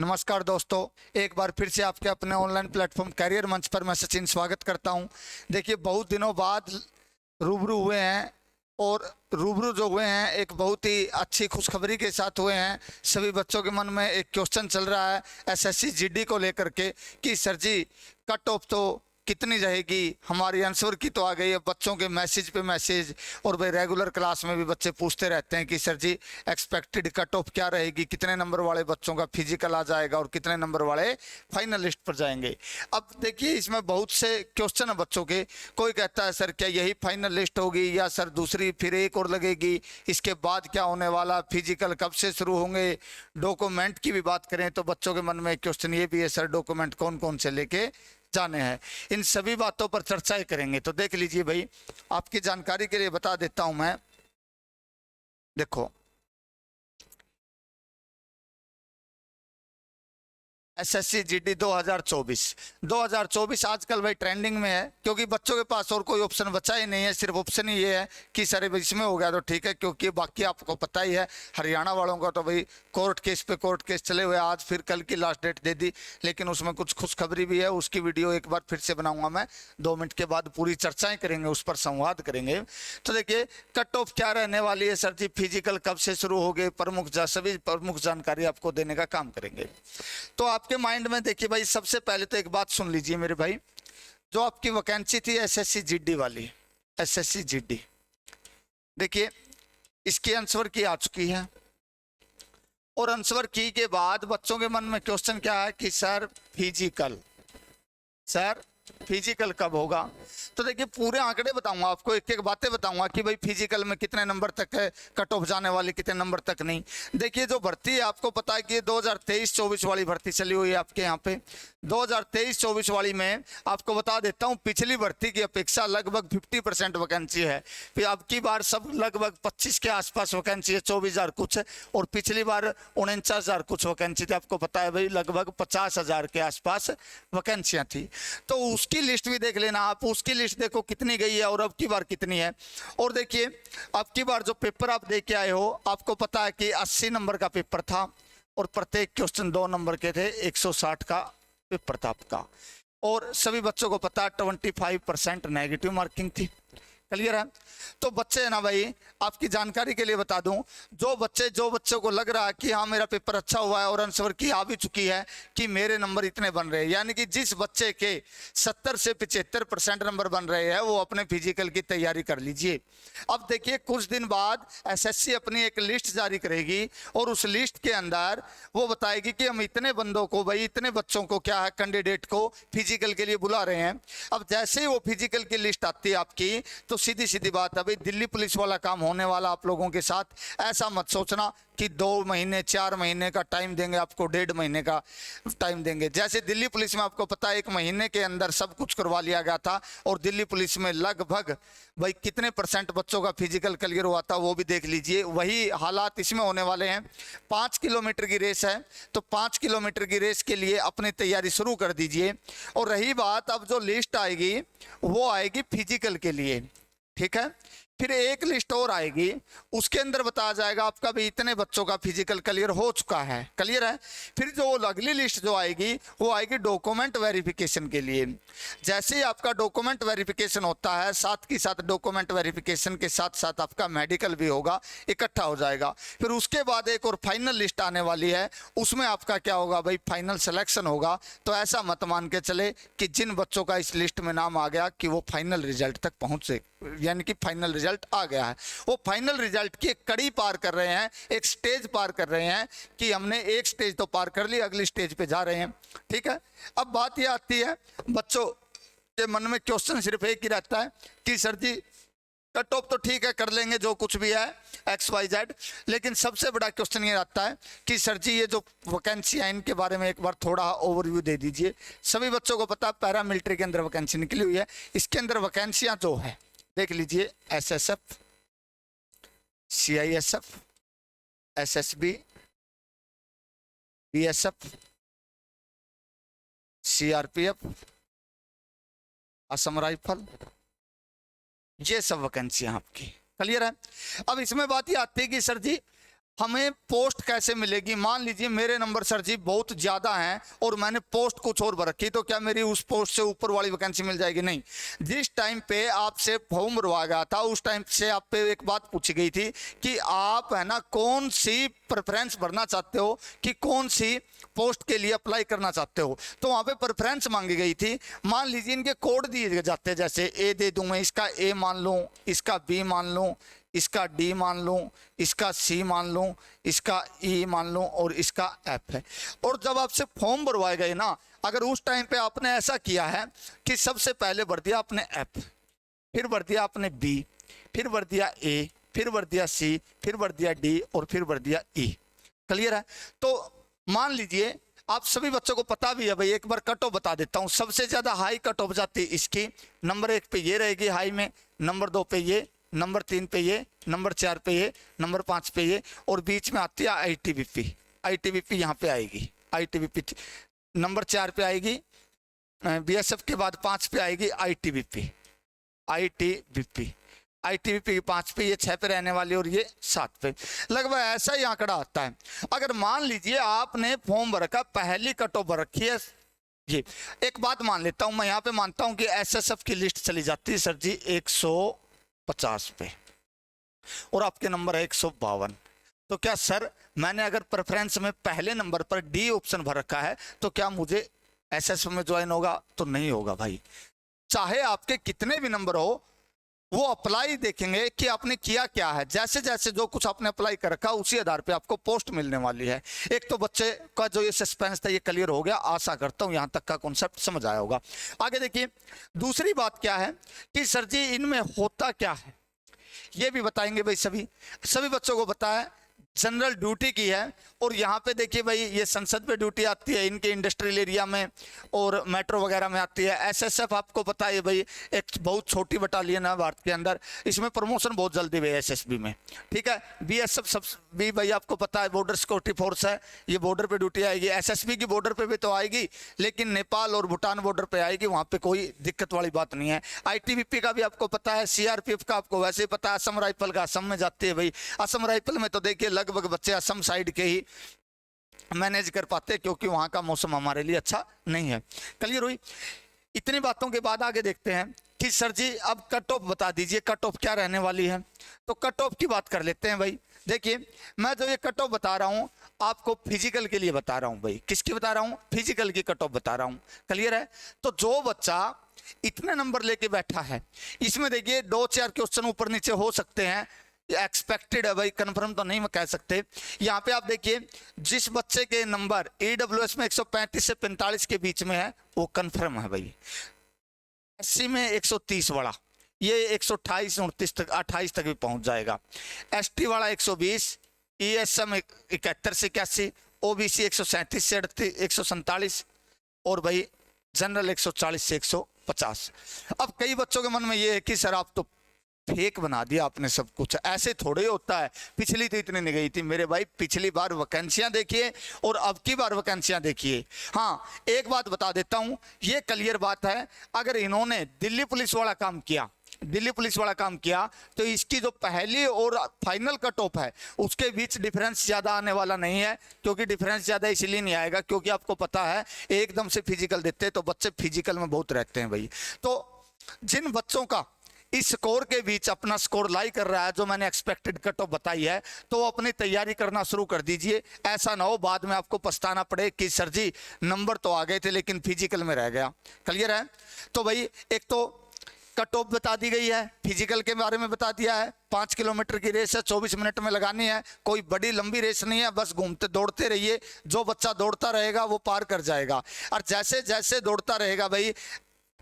नमस्कार दोस्तों, एक बार फिर से आपके अपने ऑनलाइन प्लेटफॉर्म कैरियर मंच पर मैं सचिन स्वागत करता हूं। देखिए, बहुत दिनों बाद रूबरू हुए हैं और रूबरू जो हुए हैं एक बहुत ही अच्छी खुशखबरी के साथ हुए हैं। सभी बच्चों के मन में एक क्वेश्चन चल रहा है एसएससी जीडी को लेकर के कि सर जी कट ऑफ तो कितनी रहेगी। हमारी आंसर की तो आ गई है, बच्चों के मैसेज पे मैसेज, और भाई रेगुलर क्लास में भी बच्चे पूछते रहते हैं कि सर जी एक्सपेक्टेड कट ऑफ क्या रहेगी, कितने नंबर वाले बच्चों का फिजिकल आ जाएगा और कितने नंबर वाले फाइनल लिस्ट पर जाएंगे। अब देखिए, इसमें बहुत से क्वेश्चन है बच्चों के। कोई कहता है सर क्या यही फाइनल लिस्ट होगी या सर दूसरी फिर एक और लगेगी, इसके बाद क्या होने वाला, फिजिकल कब से शुरू होंगे। डॉक्यूमेंट की भी बात करें तो बच्चों के मन में एक क्वेश्चन ये भी है सर डॉक्यूमेंट कौन कौन से लेके जाने हैं। इन सभी बातों पर चर्चाएं करेंगे। तो देख लीजिए भाई, आपकी जानकारी के लिए बता देता हूं मैं। देखो, एसएससी जीडी 2024 आजकल भाई ट्रेंडिंग में है, क्योंकि बच्चों के पास और कोई ऑप्शन बचा ही नहीं है। सिर्फ ऑप्शन ही ये है कि सर इसमें हो गया तो ठीक है, क्योंकि बाकी आपको पता ही है हरियाणा वालों का तो भाई कोर्ट केस पे कोर्ट केस चले हुए। आज फिर कल की लास्ट डेट दे दी, लेकिन उसमें कुछ खुशखबरी भी है। उसकी वीडियो एक बार फिर से बनाऊंगा मैं, 2 मिनट के बाद पूरी चर्चाएं करेंगे, उस पर संवाद करेंगे। तो देखिए, कट ऑफ क्या रहने वाली है सर जी, फिजिकल कब से शुरू हो गए, सभी प्रमुख जानकारी आपको देने का काम करेंगे। तो आपके माइंड में देखिए भाई, सबसे पहले तो एक बात सुन लीजिए मेरे भाई। जो आपकी वैकेंसी थी एसएससी जीडी वाली, एसएससी जीडी, देखिए इसकी आंसर की आ चुकी है। और आंसर की के बाद बच्चों के मन में क्वेश्चन क्या है कि सर फिजिकल कब होगा। तो देखिए, पूरे आंकड़े बताऊंगा आपको, एक एक बातें बताऊंगा कि भाई फिजिकल में कितने नंबर तक है कट ऑफ जाने वाली, कितने नंबर तक नहीं। देखिए, जो भर्ती है आपको पता है कि 2023-24 वाली भर्ती चली हुई है आपके यहाँ पे। 2023-24 वाली में आपको बता देता हूँ, पिछली भर्ती की अपेक्षा लगभग 50% वैकेंसी है। फिर अब की बार सब लगभग 25 के आसपास वैकेंसी है, 24,000 कुछ, और पिछली बार 49,000 कुछ वैकेंसी थी। आपको पता है भाई लगभग 50,000 के आसपास वैकेंसियां थी। तो उसकी लिस्ट भी देख लेना आप, उसकी लिस्ट देखो कितनी गई है और अब की बार कितनी है। और देखिए, अब की बार जो पेपर आप दे के आए हो, आपको पता है कि 80 नंबर का पेपर था और प्रत्येक क्वेश्चन 2 नंबर के थे, 160 का पेपर था आपका। और सभी बच्चों को पता है 25% नेगेटिव मार्किंग थी। क्लियर है। तो बच्चे है ना भाई, आपकी जानकारी के लिए बता दूं, जो बच्चों को लग रहा है कि हाँ मेरा पेपर अच्छा हुआ है और आंसर की आ भी चुकी है कि मेरे नंबर इतने बन रहे हैं, यानी कि जिस बच्चे के 70 से 75% नंबर बन रहे हैं वो अपने फिजिकल की तैयारी कर लीजिए। अब देखिए, कुछ दिन बाद एसएससी अपनी एक लिस्ट जारी करेगी और उस लिस्ट के अंदर वो बताएगी कि हम इतने बंदों को, भाई इतने बच्चों को क्या है, कैंडिडेट को फिजिकल के लिए बुला रहे हैं। अब जैसे ही वो फिजिकल की लिस्ट आती है आपकी, तो सीधी सीधी बात है भाई, दिल्ली पुलिस वाला काम होने वाला आप लोगों के साथ। ऐसा मत सोचना कि 2 महीने 4 महीने का टाइम देंगे आपको, 1.5 महीने का टाइम देंगे। जैसे दिल्ली पुलिस में आपको पता है 1 महीने के अंदर सब कुछ करवा लिया गया था, और दिल्ली पुलिस में लगभग भाई कितने % बच्चों का फिजिकल क्लियर हुआ था वो भी देख लीजिए। वही हालात इसमें होने वाले हैं। 5 किलोमीटर की रेस है, तो 5 किलोमीटर की रेस के लिए अपनी तैयारी शुरू कर दीजिए। और रही बात, अब जो लिस्ट आएगी वो आएगी फिजिकल के लिए, ठीक है। फिर एक लिस्ट और आएगी, उसके अंदर बताया जाएगा आपका भी इतने बच्चों का फिजिकल क्लियर हो चुका है। क्लियर है। फिर जो अगली लिस्ट जो आएगी वो आएगी डॉक्यूमेंट वेरिफिकेशन के लिए। जैसे ही आपका डॉक्यूमेंट वेरिफिकेशन होता है, साथ के साथ डॉक्यूमेंट वेरिफिकेशन के साथ साथ आपका मेडिकल भी होगा, इकट्ठा हो जाएगा। फिर उसके बाद एक और फाइनल लिस्ट आने वाली है, उसमें आपका क्या होगा भाई, फाइनल सिलेक्शन होगा। तो ऐसा मत मान के चले कि जिन बच्चों का इस लिस्ट में नाम आ गया कि वो फाइनल रिजल्ट तक पहुंचे, यानी कि फाइनल रिजल्ट आ गया है। वो फाइनल रिजल्ट की एक कड़ी पार कर रहे हैं, एक स्टेज पार कर रहे हैं कि हमने एक स्टेज तो पार कर ली, अगली स्टेज पे जा रहे हैं। ठीक है। अब बात ये आती है, बच्चों के मन में क्वेश्चन सिर्फ एक ही रहता है कि सर जी कट ऑफ तो ठीक है, कर लेंगे जो कुछ भी है XYZ, लेकिन सबसे बड़ा क्वेश्चन ये आता है कि सर जी ये जो वैकेंसी है इनके बारे में एक बार थोड़ा ओवरव्यू दे दीजिए। सभी बच्चों को पता है पैरामिलिट्री के अंदर वैकेंसी निकली हुई है। इसके अंदर वैकेंसियां जो है देख लीजिए, SSF, CISF, SSB, BSF, CRPF, Assam rifle, ये सब वैकेंसियां आपकी। क्लियर है। अब इसमें बात ये आती है कि सर जी हमें पोस्ट कैसे मिलेगी? मान लीजिए मेरे नंबर सर जी बहुत ज़्यादा हैं और मैंने पोस्ट कुछ और भर रखी, तो क्या मेरी उस पोस्ट से ऊपर वाली वैकेंसी मिल जाएगी? नहीं। जिस टाइम पे आपसे फॉर्म भरवा गया था उस टाइम से आप पे एक बात पूछी गई थी कि आप है ना कौन सी प्रेफरेंस भरना चाहते हो, कि कौन सी पोस्ट के लिए अप्लाई करना चाहते हो, तो वहाँ पे प्रेफरेंस मांगी गई थी। मान लीजिए इनके कोड दिए जाते, जैसे ए दे दूँ मैं, इसका ए मान लूँ, इसका बी मान लूँ, इसका डी मान लूँ, इसका सी मान लूँ, इसका ई मान लूँ और इसका एफ है। और जब आपसे फॉर्म भरवाए गए ना, अगर उस टाइम पे आपने ऐसा किया है कि सबसे पहले भर दिया आपने एफ, फिर भर दिया आपने बी, फिर भर दिया ए, फिर भर दिया सी, फिर भर दिया डी और फिर भर दिया ई। क्लियर है? तो मान लीजिए आप सभी बच्चों को पता भी है भाई, एक बार कट ऑफ बता देता हूँ। सबसे ज्यादा हाई कट ऑफ जाती है इसकी, नंबर 1 पे ये रहेगी हाई में, नंबर 2 पे ये, नंबर 3 पे ये, नंबर 4 पे ये, नंबर 5 पे ये, और बीच में आती है आईटीबीपी। आईटीबीपी यहाँ पे आएगी, आईटीबीपी नंबर 4 पे आएगी, बीएसएफ के बाद 5 पे आएगी आईटीबीपी, आईटीबीपी, आईटीबीपी 5 पे, ये 6 पे रहने वाली और ये 7 पे। लगभग ऐसा ही आंकड़ा आता है। अगर मान लीजिए आपने फॉर्म भर का पहली कट ऑफ भर रखी है, ये एक बात मान लेता हूं मैं, यहाँ पे मानता हूं कि एसएसएफ की लिस्ट चली जाती है सर जी 150 पे और आपके नंबर है 152, तो क्या सर मैंने अगर प्रेफरेंस में पहले नंबर पर डी ऑप्शन भर रखा है तो क्या मुझे एसएसएफ में ज्वाइन होगा? तो नहीं होगा भाई। चाहे आपके कितने भी नंबर हो, वो अप्लाई देखेंगे कि आपने किया क्या है। जैसे जैसे जो कुछ आपने अप्लाई कर रखा उसी आधार पे आपको पोस्ट मिलने वाली है। एक तो बच्चे का जो ये सस्पेंस था ये क्लियर हो गया, आशा करता हूं यहां तक का कॉन्सेप्ट समझ आया होगा। आगे देखिए, दूसरी बात क्या है कि सर जी इनमें होता क्या है ये भी बताएंगे भाई। सभी बच्चों को पता है जनरल ड्यूटी की है, और यहाँ पे देखिए भाई ये संसद पे ड्यूटी आती है, इनके इंडस्ट्रियल एरिया में और मेट्रो वगैरह में आती है। एसएसएफ आपको पता है भाई एक बहुत छोटी बटालियन है भारत के अंदर, इसमें प्रमोशन बहुत जल्दी हुई है एसएसबी में, ठीक है। बीएसएफ सब भी भाई आपको पता है बॉर्डर सिक्योरिटी फोर्स है, ये बॉर्डर पे ड्यूटी आएगी। एसएसबी की बॉर्डर पे भी तो आएगी, लेकिन नेपाल और भूटान बॉर्डर पे आएगी, वहाँ पे कोई दिक्कत वाली बात नहीं है। आईटीबीपी का भी आपको पता है, सीआरपीएफ का आपको वैसे ही पता है, असम राइफल का असम में जाती है भाई। असम राइफल में तो देखिए लगभग बच्चे असम साइड के ही मैनेज कर पाते हैं, क्योंकि वहां का मौसम हमारे लिए अच्छा नहीं है। क्लियर हुई? इतनी बातों के बाद आगे देखते हैं कि सर जी अब कट ऑफ बता दीजिए, कट ऑफ क्या रहने वाली है। तो कट ऑफ की बात कर लेते हैं भाई। देखिए मैं जो ये कट ऑफ बता रहा हूं आपको फिजिकल के लिए बता रहा हूं भाई। किसकी बता रहा हूं? फिजिकल की कट ऑफ बता रहा हूं। क्लियर है? तो जो बच्चा इतने नंबर लेके बैठा है, इसमें देखिए 2-4 क्वेश्चन ऊपर नीचे हो सकते हैं, एक्सपेक्टेड है भाई, कंफर्म तो नहीं मैं कह सकते। यहाँ पे आप देखिए जिस बच्चे के नंबर ईडब्ल्यूएस में 135 से 45 के बीच में है वो कंफर्म है भाई। एससी में 130 वाला ये 128 29 तक 28 तक भी पहुंच जाएगा। एसटी वाला 120, ईएसएम 71 से 81, ओबीसी 137 से 147 और भाई जनरल 140 से 150। अब कई बच्चों के मन में ये है कि सर आप तो फेक बना दिया आपने सब कुछ, ऐसे थोड़े होता है, पिछली तो इतनी नहीं गई थी। मेरे भाई पिछली बार वैकेंसियां देखिए और अब की बार वैकेंसियां देखिए। हाँ एक बात बता देता हूं, ये क्लियर बात है, अगर इन्होंने दिल्ली पुलिस वाला काम किया, दिल्ली पुलिस वाला काम किया तो इसकी जो पहली और फाइनल कट ऑफ है उसके बीच डिफरेंस ज्यादा आने वाला नहीं है। क्योंकि डिफरेंस ज्यादा इसलिए नहीं आएगा क्योंकि आपको पता है एकदम से फिजिकल देते हैं तो बच्चे फिजिकल में बहुत रहते हैं भाई। तो जिन बच्चों का इस स्कोर के बीच अपना स्कोर लाई कर रहा है, जो मैंने एक्सपेक्टेड कट ऑफ बताई है, तो वो अपनी तैयारी करना शुरू कर दीजिए। ऐसा ना हो बाद में आपको पछताना पड़े कि सर जी नंबर तो आ गए थे लेकिन फिजिकल में रह गया। क्लियर है? तो भाई एक तो कट ऑफ बता दी गई है, फिजिकल के बारे में बता दिया है। 5 किलोमीटर की रेस है, 24 मिनट में लगानी है, कोई बड़ी लंबी रेस नहीं है, बस घूमते दौड़ते रहिए, जो बच्चा दौड़ता रहेगा वो पार कर जाएगा। और जैसे जैसे दौड़ता रहेगा भाई,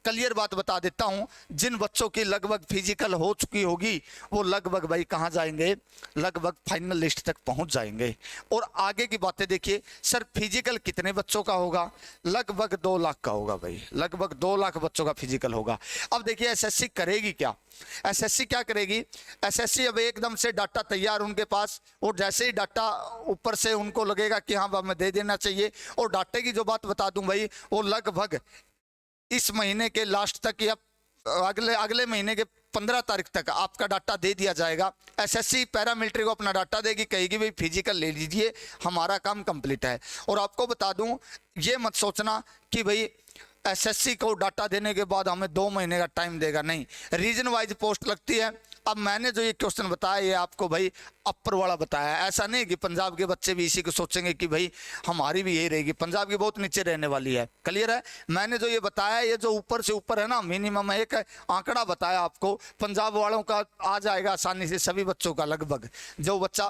क्लियर बात बता देता हूं, जिन बच्चों की लगभग फिजिकल हो चुकी होगी वो लगभग भाई कहां जाएंगे, लगभग फाइनल लिस्ट तक पहुंच जाएंगे। और आगे की बातें देखिए, सर फिजिकल कितने बच्चों का होगा? लगभग 2 लाख का होगा भाई, लगभग 2 लाख बच्चों का फिजिकल होगा। अब देखिए एसएससी करेगी क्या? एसएससी क्या करेगी? एसएससी अब एकदम से डाटा तैयार उनके पास, और जैसे ही डाटा ऊपर से उनको लगेगा कि हाँ हमें दे देना चाहिए, और डाटे की जो बात बता दूं भाई, वो लगभग इस महीने के लास्ट तक या अगले महीने के 15 तारीख तक आपका डाटा दे दिया जाएगा। एसएससी पैरामिलिट्री को अपना डाटा देगी, कहेगी भाई फिजिकल ले लीजिए, हमारा काम कंप्लीट है। और आपको बता दूं, ये मत सोचना कि भाई एसएससी को डाटा देने के बाद हमें 2 महीने का टाइम देगा, नहीं, रीजन वाइज पोस्ट लगती है। अब मैंने जो ये क्वेश्चन बताया ये आपको भाई अपर वाला बताया, ऐसा नहीं कि पंजाब के बच्चे भी इसी को सोचेंगे कि भाई हमारी भी यही रहेगी, पंजाब की बहुत नीचे रहने वाली है। क्लियर है? मैंने जो ये बताया ये जो ऊपर से ऊपर है ना, मिनिमम एक आंकड़ा बताया आपको, पंजाब वालों का आ जाएगा आसानी से सभी बच्चों का लगभग। जो बच्चा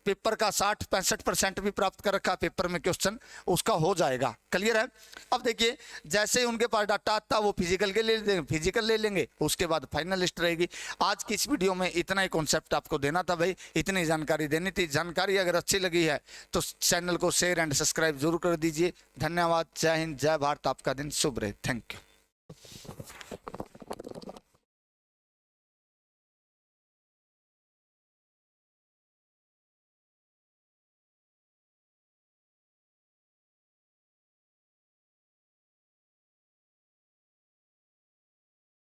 पेपर का 60-65% भी प्राप्त कर रखा पेपर में क्वेश्चन, उसका हो जाएगा। क्लियर है? अब देखिए, जैसे ही उनके पास डाटा आता वो फिजिकल के लिए फिजिकल ले लेंगे, उसके बाद फाइनल लिस्ट रहेगी। आज की इस वीडियो में इतना ही कॉन्सेप्ट आपको देना था भाई, इतनी जानकारी देनी थी। जानकारी अगर अच्छी लगी है तो चैनल को शेयर एंड सब्सक्राइब जरूर कर दीजिए। धन्यवाद। जय हिंद, जय भारत। आपका दिन शुभ रहे। Thank you.